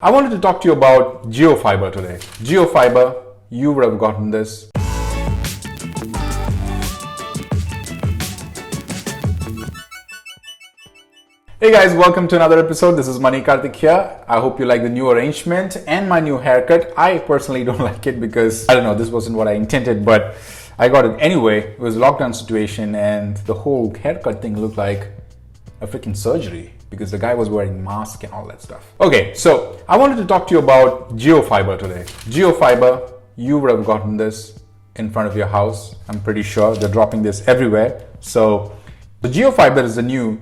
I wanted to talk to you about Jio Fiber today. Jio Fiber, you would have gotten this. Hey guys, welcome to another episode. This is Mani Karthik here. I hope you like the new arrangement and my new haircut. I personally don't like it because, I don't know, this wasn't what I intended, but I got it anyway. It was a lockdown situation and the whole haircut thing looked like a freaking surgery because the guy was wearing mask and all that stuff. Okay, so I wanted to talk to you about Jio Fiber today. Jio Fiber, you would have gotten this in front of your house. I'm pretty sure they're dropping this everywhere. So the Jio Fiber is the new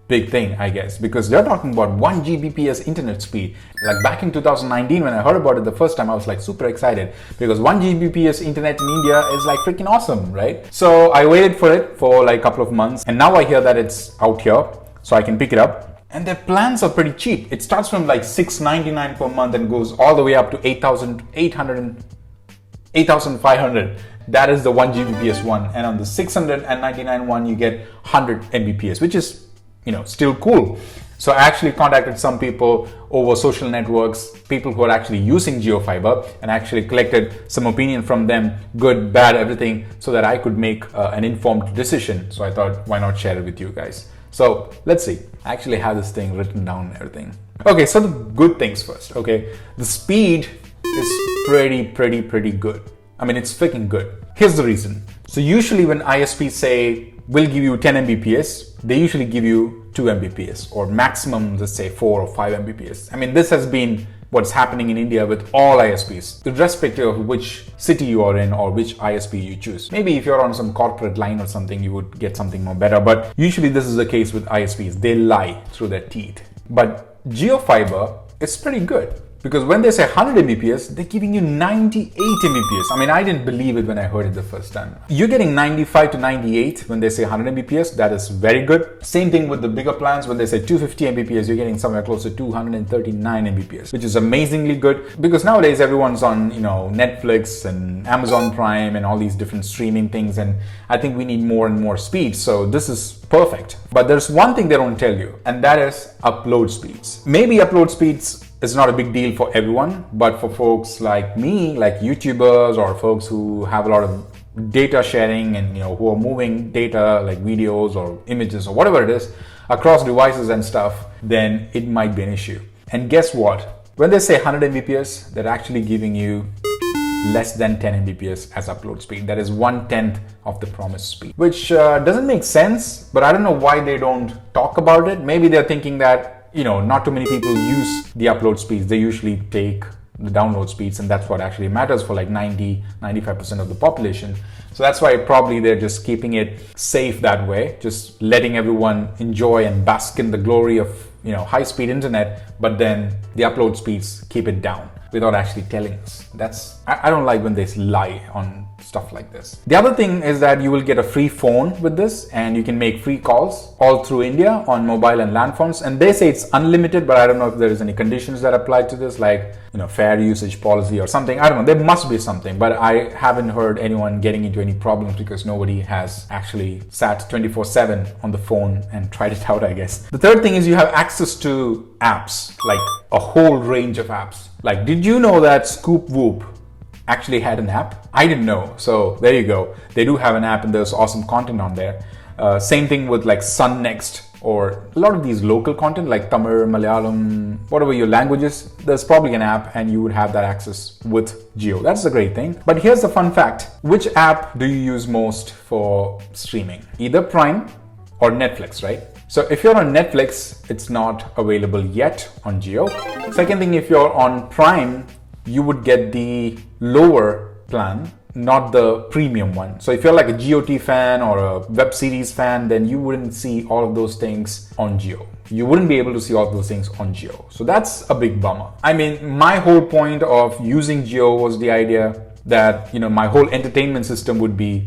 big thing, I guess, because they're talking about 1 Gbps internet speed. Like back in 2019, when I heard about it the first time, I was like super excited because 1 Gbps internet in India is like freaking awesome, right? So I waited for it for like a couple of months and now I hear that it's out here, so I can pick it up. And their plans are pretty cheap. It starts from like $699 per month and goes all the way up to $8,500. That is the 1 Gbps one. And on the $699 one, you get 100 Mbps, which is, you know, still cool. So I actually contacted some people over social networks, people who are actually using Jio Fiber, and actually collected some opinion from them, good, bad, everything, so that I could make an informed decision. So I thought, why not share it with you guys? So let's see. I actually have this thing written down and everything. Okay, so the good things first, okay? The speed is pretty good. I mean, it's freaking good. Here's the reason. So usually when ISPs say, we'll give you 10 Mbps, they usually give you 2 Mbps or maximum, let's say 4 or 5 Mbps. I mean, this has been what's happening in India with all ISPs, irrespective of which city you are in or which ISP you choose. Maybe if you're on some corporate line or something, you would get something more better, but usually this is the case with ISPs. They lie through their teeth. But Jio Fiber is pretty good. Because when they say 100 Mbps, they're giving you 98 Mbps. I mean, I didn't believe it when I heard it the first time. You're getting 95 to 98 when they say 100 Mbps. That is very good. Same thing with the bigger plans. When they say 250 Mbps, you're getting somewhere close to 239 Mbps, which is amazingly good. Because nowadays everyone's on, you know, Netflix and Amazon Prime and all these different streaming things. And I think we need more and more speed. So this is perfect. But there's one thing they don't tell you, and that is upload speeds. Maybe upload speeds is not a big deal for everyone, but for folks like me, like YouTubers or folks who have a lot of data sharing and, you know, who are moving data like videos or images or whatever it is across devices and stuff, then it might be an issue. And guess what? When they say 100 Mbps, they're actually giving you less than 10 Mbps as upload speed. That is 1/10 of the promised speed, which doesn't make sense, but I don't know why they don't talk about it. Maybe they're thinking that, you know, not too many people use the upload speeds. They usually take the download speeds, and that's what actually matters for like 95% of the population. So that's why probably they're just keeping it safe that way, just letting everyone enjoy and bask in the glory of, you know, high-speed internet, but then the upload speeds keep it down without actually telling us. I don't like when they lie on stuff like this. The other thing is that you will get a free phone with this and you can make free calls all through India on mobile and land phones. And they say it's unlimited, but I don't know if there is any conditions that apply to this, like, you know, fair usage policy or something. I don't know. There must be something, but I haven't heard anyone getting into any problems because nobody has actually sat 24/7 on the phone and tried it out, I guess. The third thing is you have access to apps, like a whole range of apps. Like, did you know that Scoop Whoop actually had an app? I didn't know. So there you go. They do have an app and there's awesome content on there. Same thing with like Sun Next or a lot of these local content like Tamil, Malayalam, whatever your language is, there's probably an app and you would have that access with Jio. That's a great thing. But here's the fun fact. Which app do you use most for streaming? Either Prime or Netflix, right? So if you're on Netflix, it's not available yet on Jio. Second thing, if you're on Prime, you would get the lower plan, not the premium one. So if you're like a GOT fan or a web series fan, then you wouldn't see all of those things on Jio. You wouldn't be able to see all of those things on Jio. So that's a big bummer. I mean, my whole point of using Jio was the idea that, you know, my whole entertainment system would be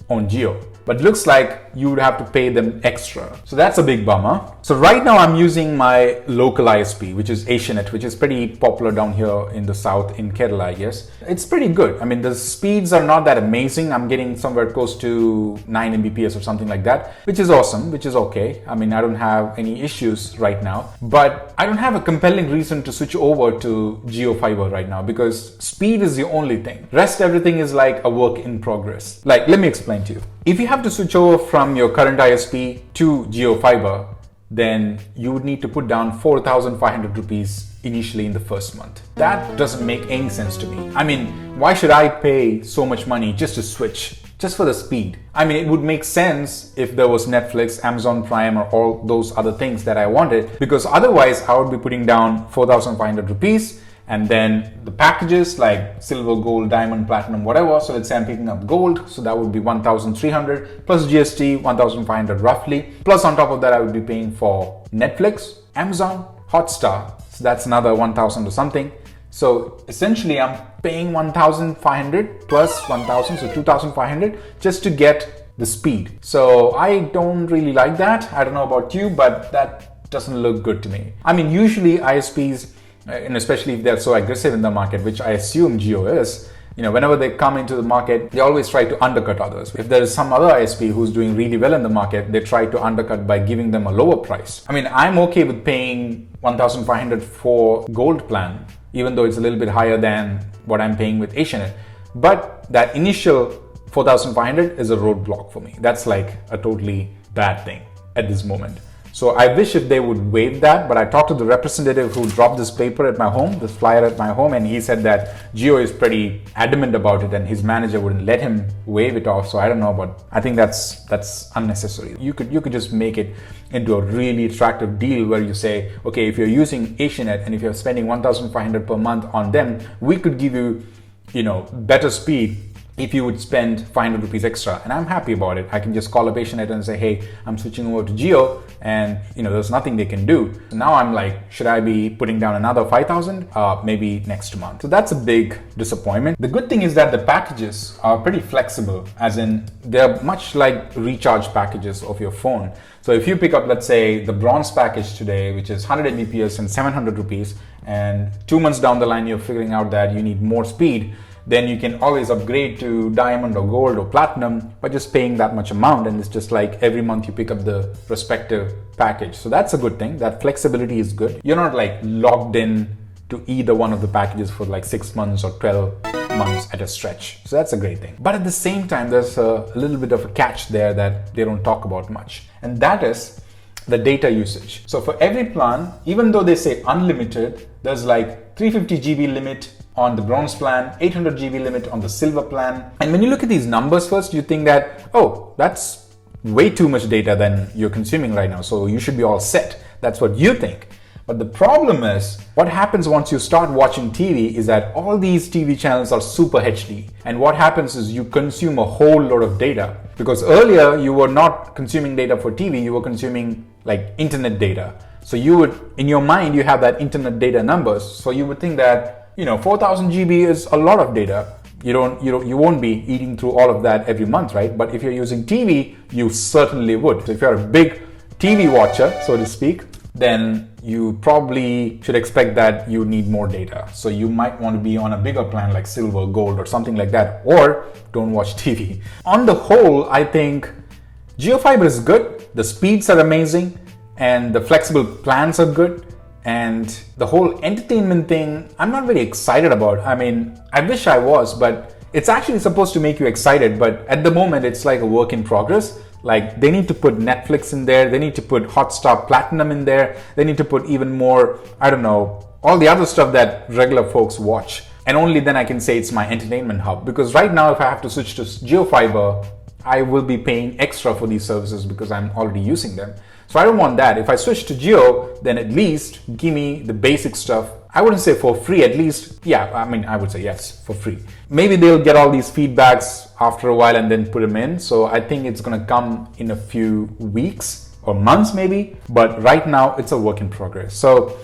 on Jio. but looks like you would have to pay them extra. So that's a big bummer. So right now I'm using my local ISP, which is Asianet, which is pretty popular down here in the south in Kerala, I guess. It's pretty good. I mean, the speeds are not that amazing. I'm getting somewhere close to 9 Mbps or something like that, which is awesome, which is okay. I mean, I don't have any issues right now, but I don't have a compelling reason to switch over to Jio Fiber right now because speed is the only thing. Rest everything is like a work in progress. Like, let me explain to you. If you have to switch over from your current ISP to Jio Fiber, then you would need to put down 4,500 rupees initially in the first month. That doesn't make any sense to me. I mean, why should I pay so much money just to switch? Just for the speed. I mean, it would make sense if there was Netflix, Amazon Prime, or all those other things that I wanted, because otherwise I would be putting down 4,500 rupees and then the packages like silver, gold, diamond, platinum, whatever. So let's say I'm picking up gold. So that would be 1,300 plus GST, 1,500 roughly. Plus on top of that, I would be paying for Netflix, Amazon, Hotstar. So that's another 1,000 or something. So essentially I'm paying 1,500 plus 1,000, so 2,500 just to get the speed. So I don't really like that. I don't know about you, but that doesn't look good to me. I mean, usually ISPs, and especially if they're so aggressive in the market, which I assume Jio is, whenever they come into the market, they always try to undercut others. If there is some other ISP who's doing really well in the market, they try to undercut by giving them a lower price. I mean, I'm okay with paying 1,500 for gold plan, even though it's a little bit higher than what I'm paying with Asianet. But that initial 4,500 is a roadblock for me. That's like a totally bad thing at this moment. So I wish if they would waive that, but I talked to the representative who dropped this paper at my home, this flyer at my home, and he said that Jio is pretty adamant about it and his manager wouldn't let him waive it off. So I don't know, but I think that's unnecessary. You could just make it into a really attractive deal where you say, okay, if you're using Asianet and if you're spending 1,500 per month on them, we could give you, better speed if you would spend 500 rupees extra. And I'm happy about it. I can just call up Asianet and say, hey, I'm switching over to Jio, and there's nothing they can do. So now I'm like, should I be putting down another 5,000? Maybe next month. So that's a big disappointment. The good thing is that the packages are pretty flexible, as in they're much like recharge packages of your phone. So if you pick up, let's say, the bronze package today, which is 100 Mbps and 700 rupees, and 2 months down the line, you're figuring out that you need more speed, then you can always upgrade to diamond or gold or platinum by just paying that much amount. And it's just like every month you pick up the respective package. So that's a good thing. That flexibility is good. You're not like locked in to either one of the packages for like 6 months or 12 months at a stretch. So that's a great thing. But at the same time, there's a little bit of a catch there that they don't talk about much. And that is the data usage. So for every plan, even though they say unlimited, there's like 350 GB limit on the bronze plan, 800 GB limit on the silver plan. And when you look at these numbers first, you think that, oh, that's way too much data than you're consuming right now. So you should be all set. That's what you think. But the problem is, what happens once you start watching TV is that all these TV channels are super HD. And what happens is you consume a whole lot of data. Because earlier you were not consuming data for TV, you were consuming like internet data. So you would, in your mind, you have that internet data numbers. So you would think that 4,000 GB is a lot of data. You won't be eating through all of that every month, right? But if you're using TV, you certainly would. So if you're a big TV watcher, so to speak, then you probably should expect that you need more data. So you might want to be on a bigger plan like silver, gold, or something like that, or don't watch TV. On the whole, I think Jio Fiber is good. The speeds are amazing and the flexible plans are good. And the whole entertainment thing, I'm not very excited about. I mean, I wish I was, but it's actually supposed to make you excited. But at the moment, it's like a work in progress. Like they need to put Netflix in there. They need to put Hotstar Platinum in there. They need to put even more, I don't know, all the other stuff that regular folks watch. And only then I can say it's my entertainment hub. Because right now, if I have to switch to Jio Fiber, I will be paying extra for these services because I'm already using them. So I don't want that. If I switch to Jio, then at least give me the basic stuff. I wouldn't say for free, at least. Yeah, I mean, I would say yes, for free. Maybe they'll get all these feedbacks after a while and then put them in. So I think it's going to come in a few weeks or months maybe. But right now, it's a work in progress. So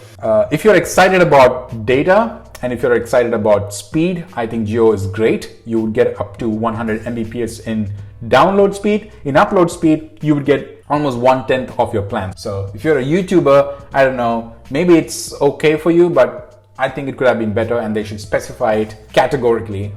if you're excited about data and if you're excited about speed, I think Jio is great. You would get up to 100 Mbps in download speed. In upload speed, you would get almost 1/10 of your plan. So if you're a YouTuber, I don't know, maybe it's okay for you, but I think it could have been better, and they should specify it categorically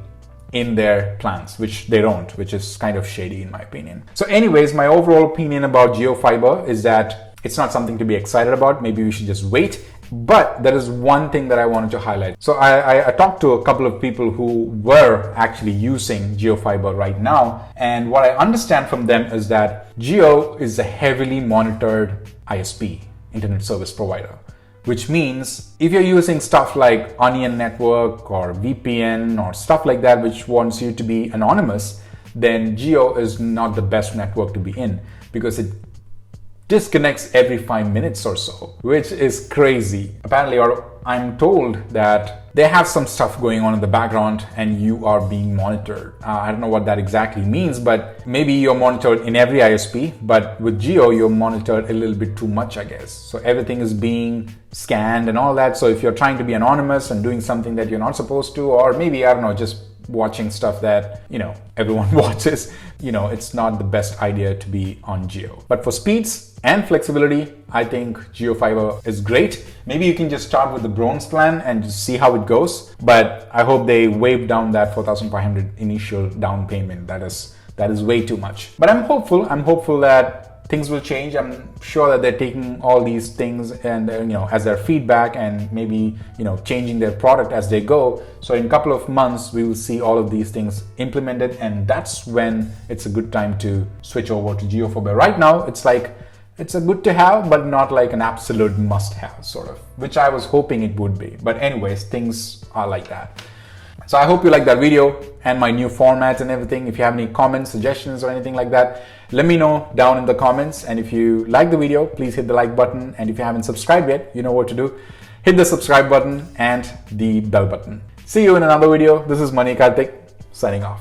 in their plans, which they don't, which is kind of shady in my opinion. So anyways, my overall opinion about Jio Fiber is that it's not something to be excited about. Maybe we should just wait. But there is one thing that I wanted to highlight. So I talked to a couple of people who were actually using Jio Fiber right now. And what I understand from them is that Jio is a heavily monitored ISP, internet service provider, which means if you're using stuff like Onion Network or VPN or stuff like that, which wants you to be anonymous, then Jio is not the best network to be in, because it disconnects every 5 minutes or so, which is crazy. Apparently, or I'm told that they have some stuff going on in the background and you are being monitored. I don't know what that exactly means, but maybe you're monitored in every ISP, but with Jio, you're monitored a little bit too much, I guess. So everything is being scanned and all that. So if you're trying to be anonymous and doing something that you're not supposed to, or maybe, I don't know, just watching stuff that, everyone watches, it's not the best idea to be on Jio. But for speeds and flexibility, I think Jio Fiber is great. Maybe you can just start with the bronze plan and just see how it goes. But I hope they waive down that 4,500 initial down payment. That is way too much. But I'm hopeful that things will change. I'm sure that they're taking all these things and as their feedback, and maybe changing their product as they go. So in a couple of months we will see all of these things implemented, and that's when it's a good time to switch over to Jio Fiber. Right now it's a good to have, but not like an absolute must have sort of, which I was hoping it would be. But anyways, things are like that. So I hope you like that video and my new format and everything. If you have any comments, suggestions, or anything like that, let me know down in the comments. And if you like the video, please hit the like button. And if you haven't subscribed yet, you know what to do. Hit the subscribe button and the bell button. See you in another video. This is Mani Karthik signing off.